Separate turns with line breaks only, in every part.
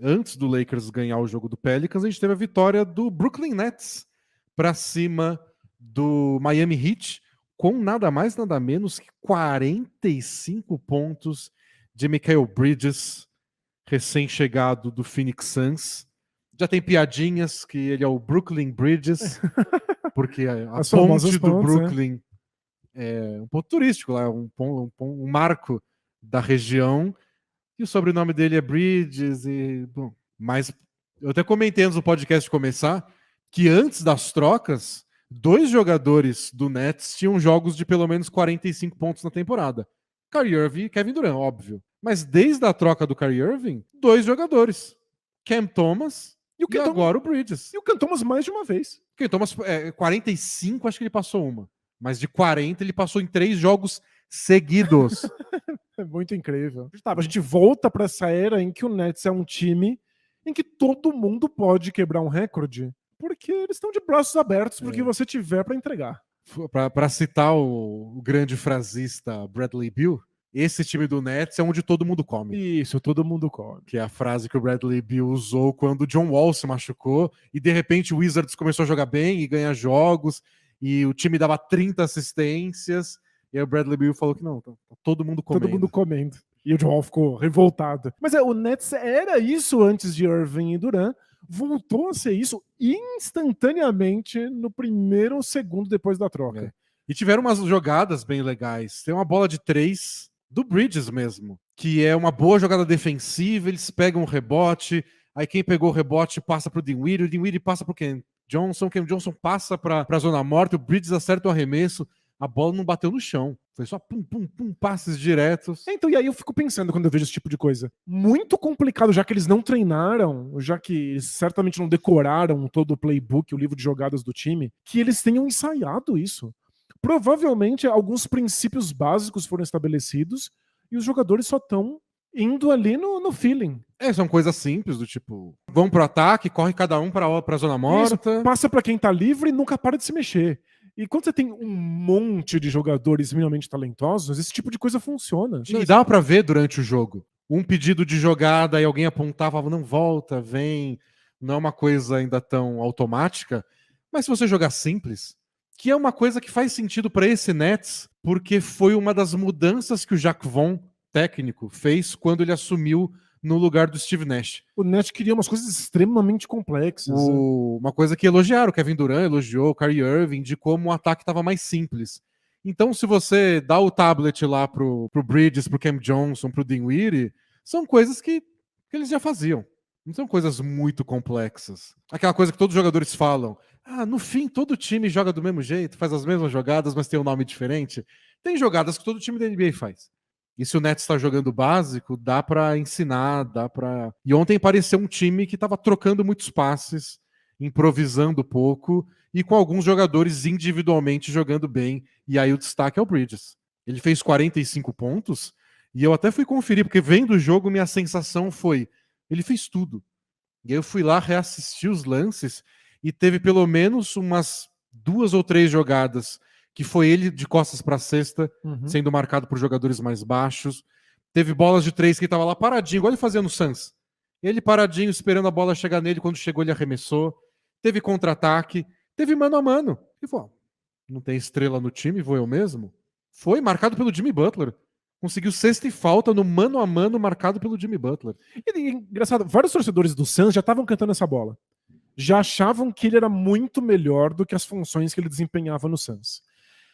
antes do Lakers ganhar o jogo do Pelicans, a gente teve a vitória do Brooklyn Nets para cima do Miami Heat, com nada mais, nada menos que 45 pontos de Mikal Bridges, recém-chegado do Phoenix Suns. Já tem piadinhas que ele é o Brooklyn Bridges, porque a ponte do Brooklyn é um ponto turístico lá, um marco da região, e o sobrenome dele é Bridges, mas eu até comentei antes do podcast começar que antes das trocas, 2 jogadores do Nets tinham jogos de pelo menos 45 pontos na temporada. Kyrie Irving e Kevin Durant, óbvio. Mas desde a troca do Kyrie Irving, 2 jogadores. Cam Thomas e agora o Bridges.
E o Cam Thomas mais de uma vez.
O Cam Thomas, 45, acho que ele passou uma. Mas de 40, ele passou em 3 jogos seguidos.
É muito incrível. A gente volta para essa era em que o Nets é um time em que todo mundo pode quebrar um recorde, porque eles estão de braços abertos porque você tiver para entregar.
Para citar o grande frasista Bradley Beal, esse time do Nets é onde todo mundo come.
Isso, todo mundo come.
Que é a frase que o Bradley Beal usou quando o John Wall se machucou e de repente o Wizards começou a jogar bem e ganhar jogos e o time dava 30 assistências e aí o Bradley Beal falou que não, tá todo mundo comendo.
Todo mundo comendo. E o John Wall ficou revoltado. Mas o Nets era isso antes de Irving e Durant, voltou a ser isso instantaneamente no primeiro segundo depois da troca.
E tiveram umas jogadas bem legais. Tem uma bola de 3 do Bridges mesmo, que é uma boa jogada defensiva, eles pegam o rebote, aí quem pegou o rebote passa pro Dinwiddie, o Dinwiddie passa pro Cam Johnson passa pra zona morta, o Bridges acerta o arremesso, a bola não bateu no chão. Foi só pum, pum, pum, passes diretos.
Então, e aí eu fico pensando quando eu vejo esse tipo de coisa. Muito complicado, já que eles não treinaram, já que eles certamente não decoraram todo o playbook, o livro de jogadas do time, que eles tenham ensaiado isso. Provavelmente alguns princípios básicos foram estabelecidos e os jogadores só estão indo ali no feeling.
São coisas simples, do tipo, vão pro ataque, corre cada um pra zona morta.
Isso, passa pra quem tá livre e nunca para de se mexer. E quando você tem um monte de jogadores minimamente talentosos, esse tipo de coisa funciona.
E dá pra ver durante o jogo. Um pedido de jogada e alguém apontava, não, volta, vem. Não é uma coisa ainda tão automática. Mas se você jogar simples, que é uma coisa que faz sentido para esse Nets, porque foi uma das mudanças que o Jacques Vaughn, técnico, fez quando ele assumiu no lugar do Steve Nash.
O Nets queria umas coisas extremamente complexas.
Uma coisa que elogiaram, o Kevin Durant elogiou, o Kyrie Irving, de como o ataque estava mais simples. Então, se você dá o tablet lá pro Bridges, pro Cam Johnson, pro Dinwiddie, são coisas que eles já faziam. Não são coisas muito complexas. Aquela coisa que todos os jogadores falam. No fim, todo time joga do mesmo jeito, faz as mesmas jogadas, mas tem um nome diferente. Tem jogadas que todo time da NBA faz. E se o Nets está jogando básico, dá para ensinar, dá para. E ontem pareceu um time que estava trocando muitos passes, improvisando pouco e com alguns jogadores individualmente jogando bem. E aí o destaque é o Bridges. Ele fez 45 pontos e eu até fui conferir, porque vendo o jogo, minha sensação foi: ele fez tudo. E aí eu fui lá reassistir os lances e teve pelo menos umas 2 ou 3 jogadas que foi ele de costas para a cesta, sendo marcado por jogadores mais baixos. Teve bolas de 3 que ele estava lá paradinho, igual ele fazia no Suns. Ele paradinho, esperando a bola chegar nele, quando chegou ele arremessou. Teve contra-ataque, teve mano a mano. Ele falou, não tem estrela no time, vou eu mesmo? Foi marcado pelo Jimmy Butler. Conseguiu cesta e falta no mano a mano marcado pelo Jimmy Butler.
E engraçado, vários torcedores do Suns já estavam cantando essa bola. Já achavam que ele era muito melhor do que as funções que ele desempenhava no Suns.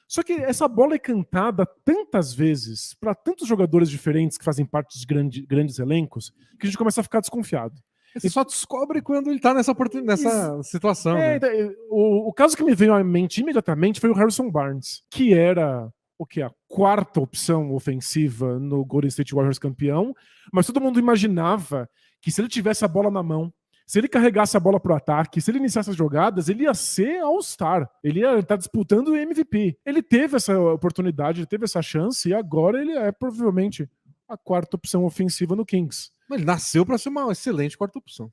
Só que essa bola é cantada tantas vezes para tantos jogadores diferentes que fazem parte de grandes elencos que a gente começa a ficar desconfiado.
Você só descobre quando ele tá nessa situação. Né?
O caso que me veio à mente imediatamente foi o Harrison Barnes, que era a 4ª opção ofensiva no Golden State Warriors campeão, mas todo mundo imaginava que se ele tivesse a bola na mão, se ele carregasse a bola pro ataque, se ele iniciasse as jogadas, ele ia ser All-Star. Ele ia estar disputando o MVP. Ele teve essa oportunidade, ele teve essa chance e agora ele é provavelmente a 4ª opção ofensiva no Kings.
Ele nasceu para ser uma excelente 4ª opção.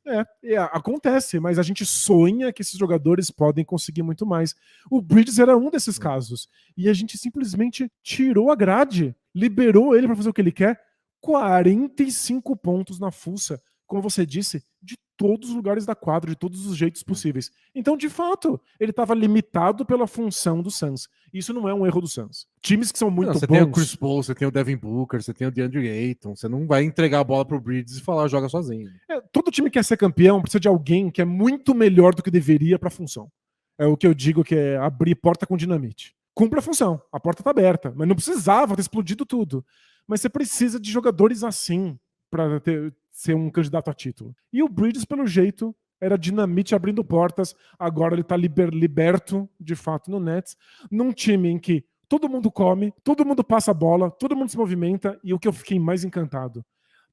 Acontece, mas a gente sonha que esses jogadores podem conseguir muito mais. O Bridges era um desses casos. E a gente simplesmente tirou a grade, liberou ele para fazer o que ele quer. 45 pontos na fuça. como você disse, de todos os lugares da quadra, de todos os jeitos possíveis. Então, de fato, ele estava limitado pela função do Suns. Isso não é um erro do Suns. Times que são muito
Você
bons...
tem o Chris Paul, você tem o Devin Booker, você tem o DeAndre Ayton, você não vai entregar a bola pro Bridges e falar, joga sozinho.
Todo time que quer ser campeão precisa de alguém que é muito melhor do que deveria para a função. É o que eu digo que é abrir porta com dinamite. Cumpre a função, a porta tá aberta, mas não precisava ter explodido tudo. Mas você precisa de jogadores assim para ser um candidato a título. E o Bridges, pelo jeito, era dinamite abrindo portas. Agora ele tá liberto, de fato, no Nets, num time em que todo mundo come, todo mundo passa a bola, todo mundo se movimenta, e o que eu fiquei mais encantado,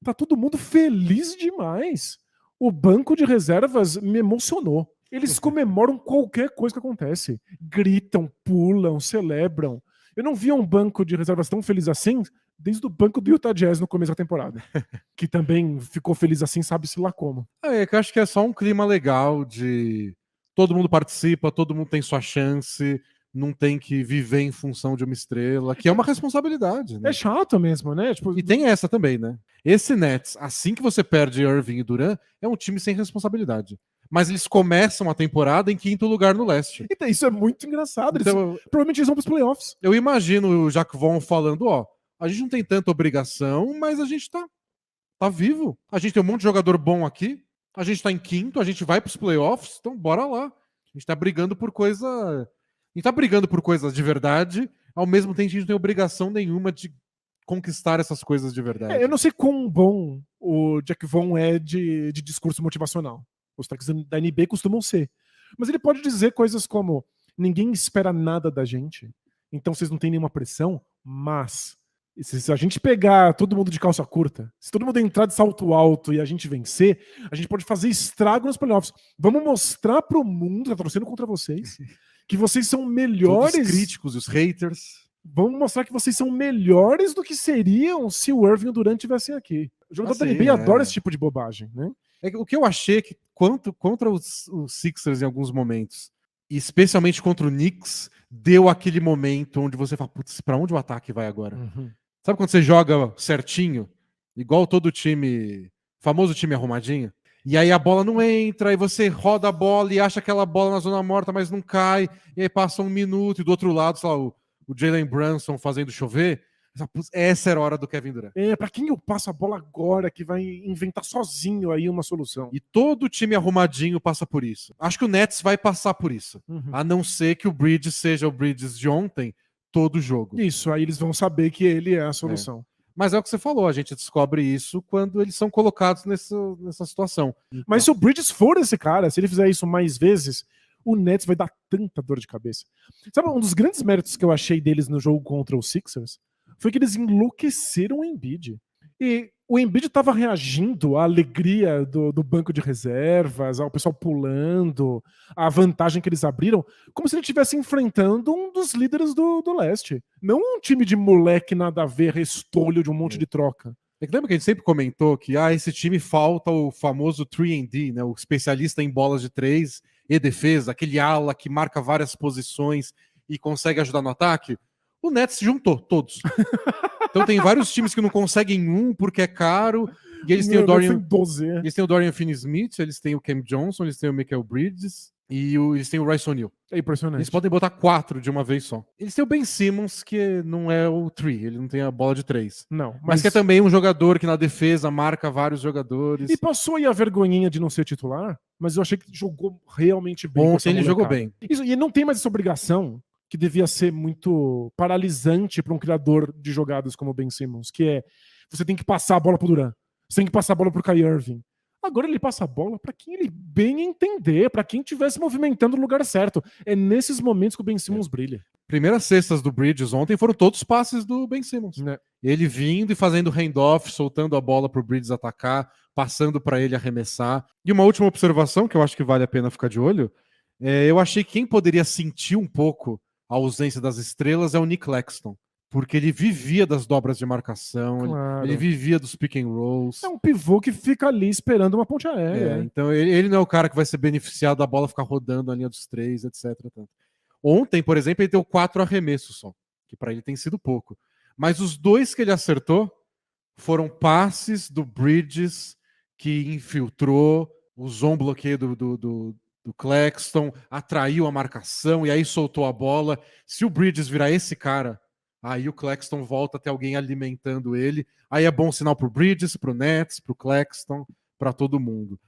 tá todo mundo feliz demais. O banco de reservas me emocionou. Eles comemoram qualquer coisa que acontece. Gritam, pulam, celebram. Eu não via um banco de reservas tão feliz assim desde o banco do Utah Jazz no começo da temporada. Que também ficou feliz assim, sabe-se lá como.
É que eu acho que é só um clima legal de todo mundo participa, todo mundo tem sua chance, não tem que viver em função de uma estrela, que é uma responsabilidade, né?
É chato mesmo, né? Tipo,
E tem essa também, né? Esse Nets, assim que você perde Irving e Durant, é um time sem responsabilidade. Mas eles começam a temporada em 5º lugar no leste.
então, isso é muito engraçado.
Então,
Provavelmente eles vão para os playoffs.
eu imagino o Jacques Vaughn falando, ó, a gente não tem tanta obrigação, mas a gente tá vivo. A gente tem um monte de jogador bom aqui, a gente tá em 5º, a gente vai pros playoffs, então bora lá. A gente tá brigando por coisa... A gente tá brigando por coisas de verdade, ao mesmo tempo a gente não tem obrigação nenhuma de conquistar essas coisas de verdade.
Eu não sei quão bom o Jack Vaughn é de discurso motivacional. Os técnicos da NBA costumam ser. Mas ele pode dizer coisas como: ninguém espera nada da gente, então vocês não têm nenhuma pressão, mas se a gente pegar todo mundo de calça curta, se todo mundo entrar de salto alto e a gente vencer, a gente pode fazer estrago nos playoffs. Vamos mostrar pro mundo que tá torcendo contra vocês que vocês são melhores.
Todos os críticos e os haters.
Vamos mostrar que vocês são melhores do que seriam se o Irving e o Durant estivessem aqui. O jogador da NBA adora esse tipo de bobagem, né?
O que eu achei que contra os Sixers em alguns momentos, e especialmente contra o Knicks, deu aquele momento onde você fala, putz, pra onde o ataque vai agora? Sabe quando você joga certinho? Igual todo time, famoso time arrumadinho? E aí a bola não entra, e você roda a bola e acha aquela bola na zona morta, mas não cai, e aí passa 1 minuto, e do outro lado, sei lá, o Jalen Brunson fazendo chover. Essa era a hora do Kevin Durant.
Pra quem eu passo a bola agora que vai inventar sozinho aí uma solução?
E todo time arrumadinho passa por isso. Acho que o Nets vai passar por isso. A não ser que o Bridges seja o Bridges de ontem, todo jogo.
Isso, aí eles vão saber que ele é a solução.
Mas é o que você falou, a gente descobre isso quando eles são colocados nessa situação.
Mas se o Bridges for esse cara, se ele fizer isso mais vezes, o Nets vai dar tanta dor de cabeça. Sabe, um dos grandes méritos que eu achei deles no jogo contra os Sixers foi que eles enlouqueceram o Embiid. E o Embiid estava reagindo à alegria do banco de reservas, ao pessoal pulando, à vantagem que eles abriram, como se ele estivesse enfrentando um dos líderes do leste. Não um time de moleque nada a ver, restolho de um monte de troca.
Lembra que a gente sempre comentou que esse time falta o famoso 3&D, né? O especialista em bolas de 3 e defesa, aquele ala que marca várias posições e consegue ajudar no ataque? O Nets se juntou, todos. Então tem vários times que não conseguem porque é caro. E eles têm o Dorian Finney-Smith, eles têm o Cam Johnson, eles têm o Michael Bridges e eles têm o Royce O'Neal.
É impressionante.
Eles podem botar 4 de uma vez só. Eles têm o Ben Simmons, que não é o 3, ele não tem a bola de 3.
Não,
mas que é também um jogador que na defesa marca vários jogadores.
E passou aí a vergonhinha de não ser titular, mas eu achei que jogou realmente bem.
Ontem ele jogou bem.
E não tem mais essa obrigação que devia ser muito paralisante para um criador de jogadas como o Ben Simmons, que é você tem que passar a bola pro Durant, você tem que passar a bola pro Kyrie Irving. Agora ele passa a bola para quem ele bem entender, para quem estiver se movimentando no lugar certo. É nesses momentos que o Ben Simmons brilha.
Primeiras cestas do Bridges ontem foram todos passes do Ben Simmons. Ele vindo e fazendo handoff, soltando a bola pro Bridges atacar, passando para ele arremessar. E uma última observação que eu acho que vale a pena ficar de olho, eu achei que quem poderia sentir um pouco a ausência das estrelas é o Nick Claxton, porque ele vivia das dobras de marcação,
claro.
Ele vivia dos pick and rolls.
É um pivô que fica ali esperando uma ponte aérea.
Então ele não é o cara que vai ser beneficiado da bola ficar rodando na linha dos 3, etc. Ontem, por exemplo, ele deu 4 arremessos só, que para ele tem sido pouco. Mas os 2 que ele acertou foram passes do Bridges que infiltrou, usou um bloqueio do Claxton, atraiu a marcação e aí soltou a bola. Se o Bridges virar esse cara, aí o Claxton volta a ter alguém alimentando ele. Aí é bom sinal pro Bridges, pro Nets, pro Claxton, para todo mundo.